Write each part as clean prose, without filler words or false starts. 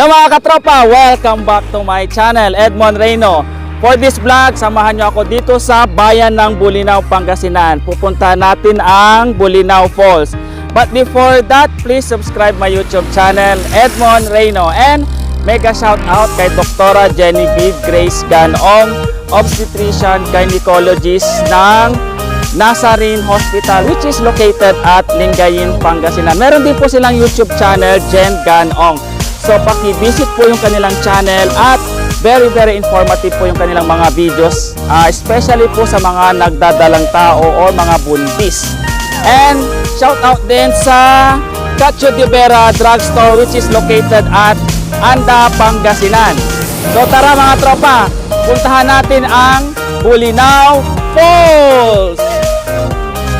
Hello mga katropa, welcome back to my channel, Edmond Reyno. For this vlog, samahan nyo ako dito sa bayan ng Bolinao, Pangasinan. Pupuntahan natin ang Bolinao Falls. But before that, please subscribe my YouTube channel, Edmond Reyno. And mega shout out kay Dr. Genevieve Grace Ganong, obstetrician gynecologist ng Nazarene Hospital, which is located at Lingayen, Pangasinan. Meron din po silang YouTube channel, Gen Ganong. So paki-visit po yung kanilang channel at very informative po yung kanilang mga videos, especially po sa mga nagdadalang tao o mga buntis. And shout out din sa Cacho de Vera Drugstore, which is located at Anda, Pangasinan. So tara mga tropa, puntahan natin ang Bolinao Falls.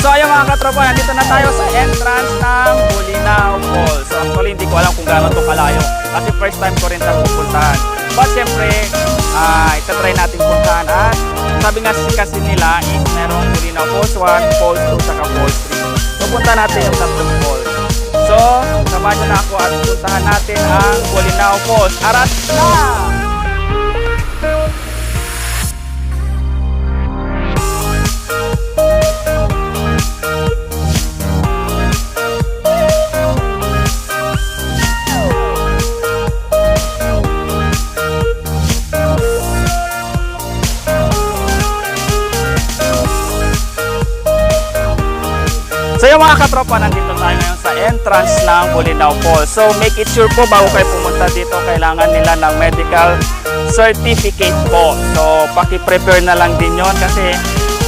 So ayun mga katropa, nandito na tayo sa entrance ng Bolinao Falls. So actually hindi ko alam kung gaano ito kalayo kasi first time ko rin ito pupuntahan. But syempre, itatry natin puntahan at sabi nga kasi nila is merong Bolinao Falls 1, Falls 2, saka Falls 3. So punta natin yung tatlong falls. So samahan nyo na ako at puntahan natin ang Bolinao Falls. Arat na! So yung mga katropa, nandito tayo ngayon sa entrance ng Bolinao Falls. So make it sure po bago kayo pumunta dito, kailangan nila ng medical certificate po. So paki-prepare na lang din yon kasi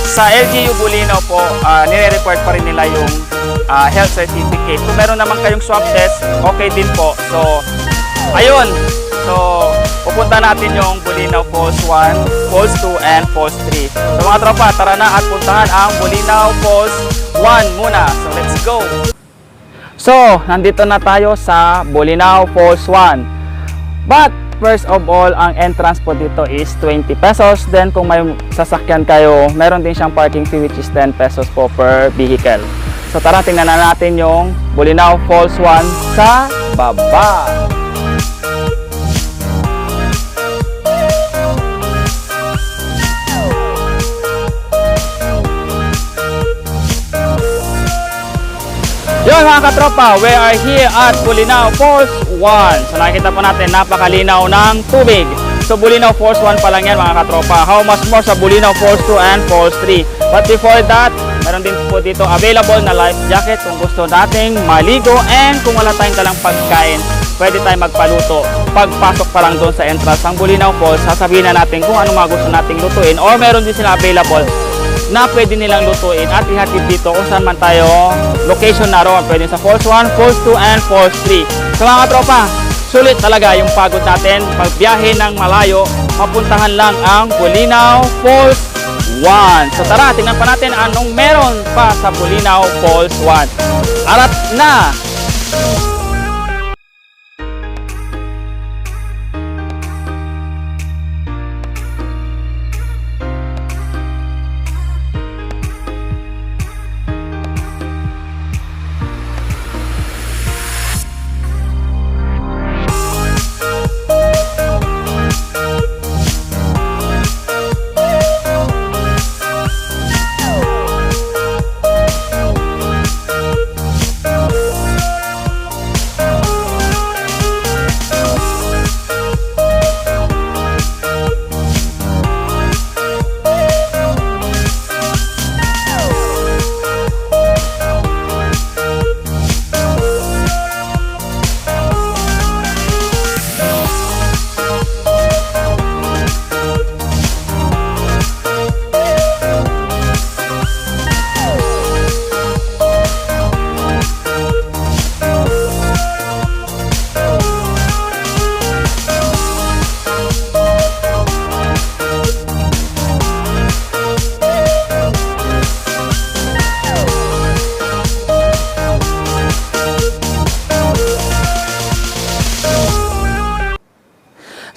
sa LGU Bolinao po, nire-required pa rin nila yung health certificate. Kung meron naman kayong swab test, okay din po. So ayun, so pupunta natin yung Bolinao Falls 1, Falls 2, and Falls 3. So mga tropa, tara na at puntahan ang Bolinao Falls 1 muna. So let's go. So nandito na tayo sa Bolinao Falls 1. But first of all, ang entrance po dito is 20 pesos. Then kung may sasakyan kayo, meron din siyang parking fee which is 10 pesos po per vehicle. So tara, tingnan na natin yung Bolinao Falls 1 sa baba. Yun mga katropa, we are here at Bolinao Falls 1. So nakikita po natin, napakalinaw ng tubig. So Bolinao Falls 1 pa lang yan mga katropa. How much more sa Bolinao Falls 2 and Falls 3. But before that, meron din po dito available na life jacket kung gusto nating maligo. And kung wala tayong dalang pagkain, pwede tayong magpaluto. Pagpasok pa lang doon sa entrance ng Bolinao Falls, sasabihin na natin kung ano mga gusto nating lutuin. Or meron din sila available na pwede nilang lutuin at ihatid dito kung saan man tayo location na roon. Pwede sa Falls 1, Falls 2, and Falls 3. So mga tropa, sulit talaga yung pagod natin pagbiyahe ng malayo, mapuntahan lang ang Bolinao Falls 1. So tara, tingnan pa natin anong meron pa sa Bolinao Falls 1. Arat na!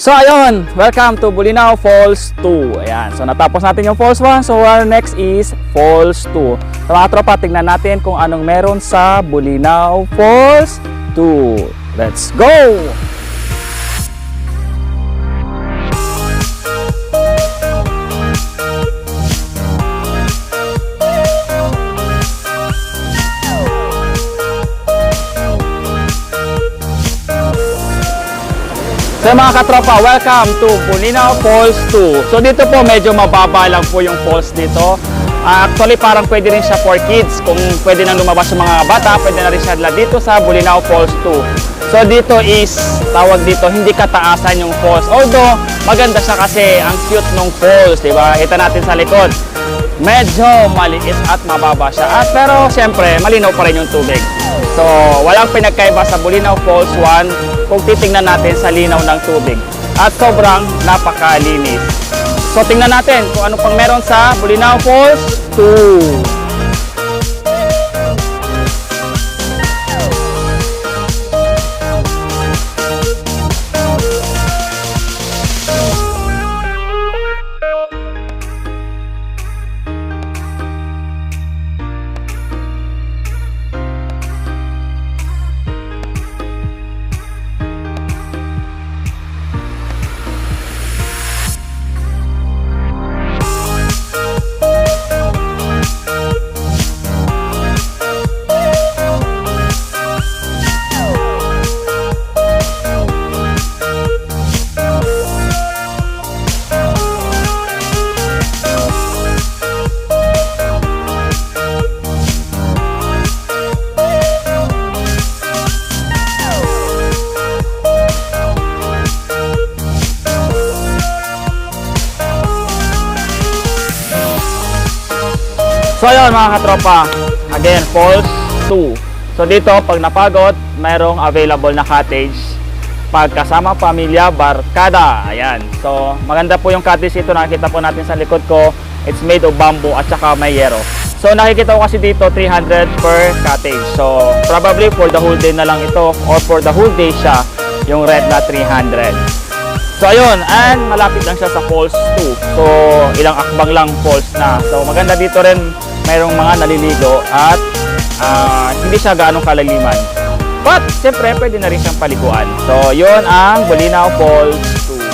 So ayun, welcome to Bolinao Falls 2. Ayan, so natapos natin yung Falls 1. So our next is Falls 2. So mga tropa, tignan natin kung anong meron sa Bolinao Falls 2. Let's go! ayun mga katropa, welcome to Bulinaw Falls 2. So dito po medyo mababa lang po yung falls dito. Actually parang pwede rin siya for kids. Kung pwede nang lumabas yung mga bata, pwede na rin siya dito sa Bulinaw Falls 2. So dito is, tawag dito, hindi kataasan yung falls. Although maganda siya kasi ang cute nung falls, diba? Kita natin sa likod. Medyo maliit at mababa siya. Pero siyempre, malinaw pa rin yung tubig. So walang pinagkaiba sa Bulinaw Falls 1 kung titingnan natin sa linaw ng tubig. At sobrang napakalinis. So tingnan natin kung ano pang meron sa Bulinaw Falls 2. So ayun mga katropa, again, Falls 2. So dito, pag napagod, mayroong available na cottage. Pag kasama pamilya, barkada. Ayan. So maganda po yung cottage ito, nakikita po natin sa likod ko. It's made of bamboo at saka may yero. So nakikita ko kasi dito, 300 per cottage. So probably for the whole day na lang ito, or for the whole day siya, yung rent na 300. So ayun, and malapit lang siya sa Falls 2. So ilang akbang lang falls na. So maganda dito rin, mayroong mga naliligo at hindi siya gaano kalaliman. But siyempre pwede na rin siyang paliguan. So yun ang Bulinaw Falls 2.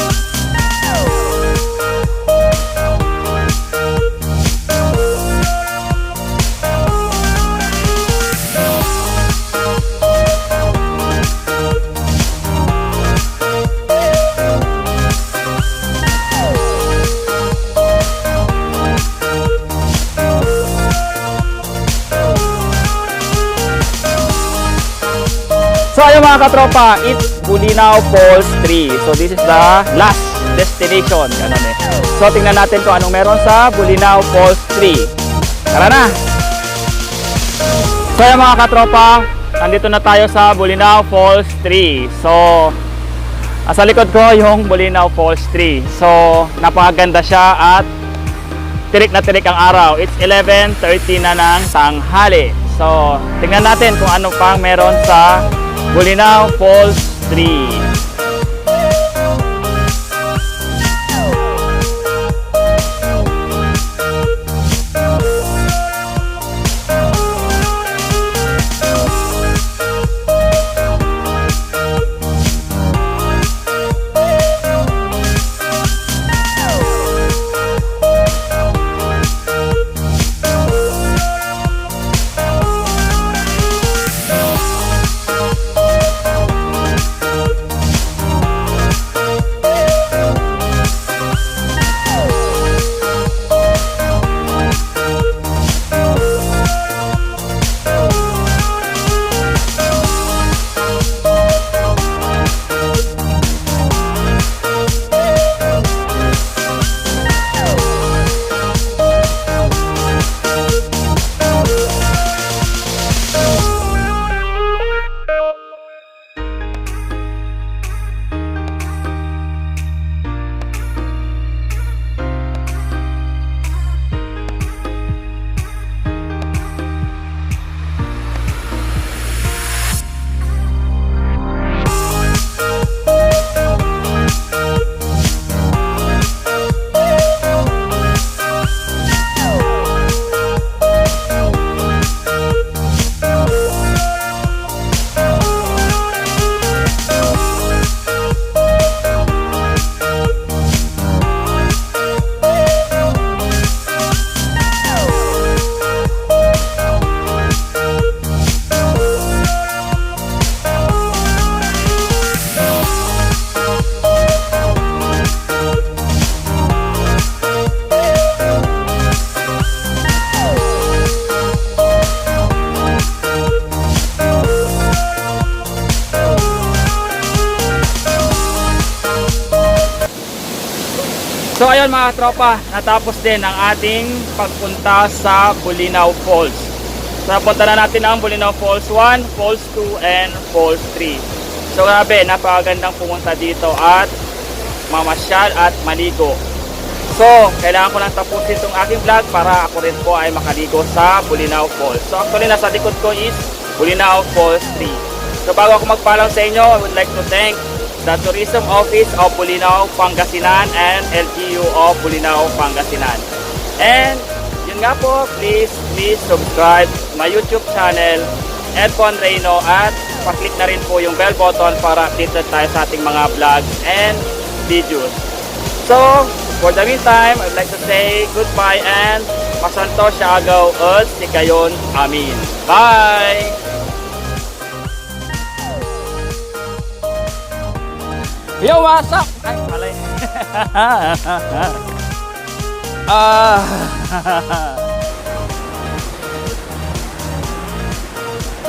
So ayun mga katropa, it's Bulinaw Falls 3. So this is the last destination. Ganun eh. So tingnan natin kung anong meron sa Bulinaw Falls 3. Tara na! So ayun mga katropa, nandito na tayo sa Bulinaw Falls 3. So sa likod ko yung Bulinaw Falls 3. So napakaganda siya at tirik na tirik ang araw. It's 11:30 na ng tanghali. So tingnan natin kung ano pang meron sa Bulinaw Falls 3. So ayun mga tropa, natapos din ang ating pagpunta sa Bulinaw Falls. So punta na natin ang Bulinaw Falls 1, Falls 2, and Falls 3. So grabe, napakagandang pumunta dito at mamasyal at maligo. So kailangan ko lang tapusin itong aking vlog para ako rin po ay makaligo sa Bulinaw Falls. So actually nasa likod ko is Bulinaw Falls 3. So bago ako magpaalam sa inyo, I would like to thank the Tourism Office of Bulinaw, Pangasinan and LGU of Bulinaw, Pangasinan. And yun nga po, please subscribe my YouTube channel, Edmond Reyno, at paklik na rin po yung bell button para updated tayo sa ating mga vlogs and videos. So, for the meantime, I'd like to say goodbye and masanto siya agaw at sikayon amin. Bye! Yo, what's up? Ay, malay.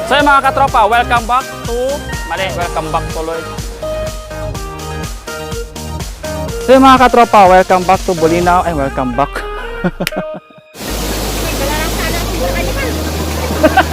So yung mga katropa, welcome back to welcome back tuloy. So yung mga katropa, welcome back to Bulinaw. Ay, welcome back. Wala lang sana kung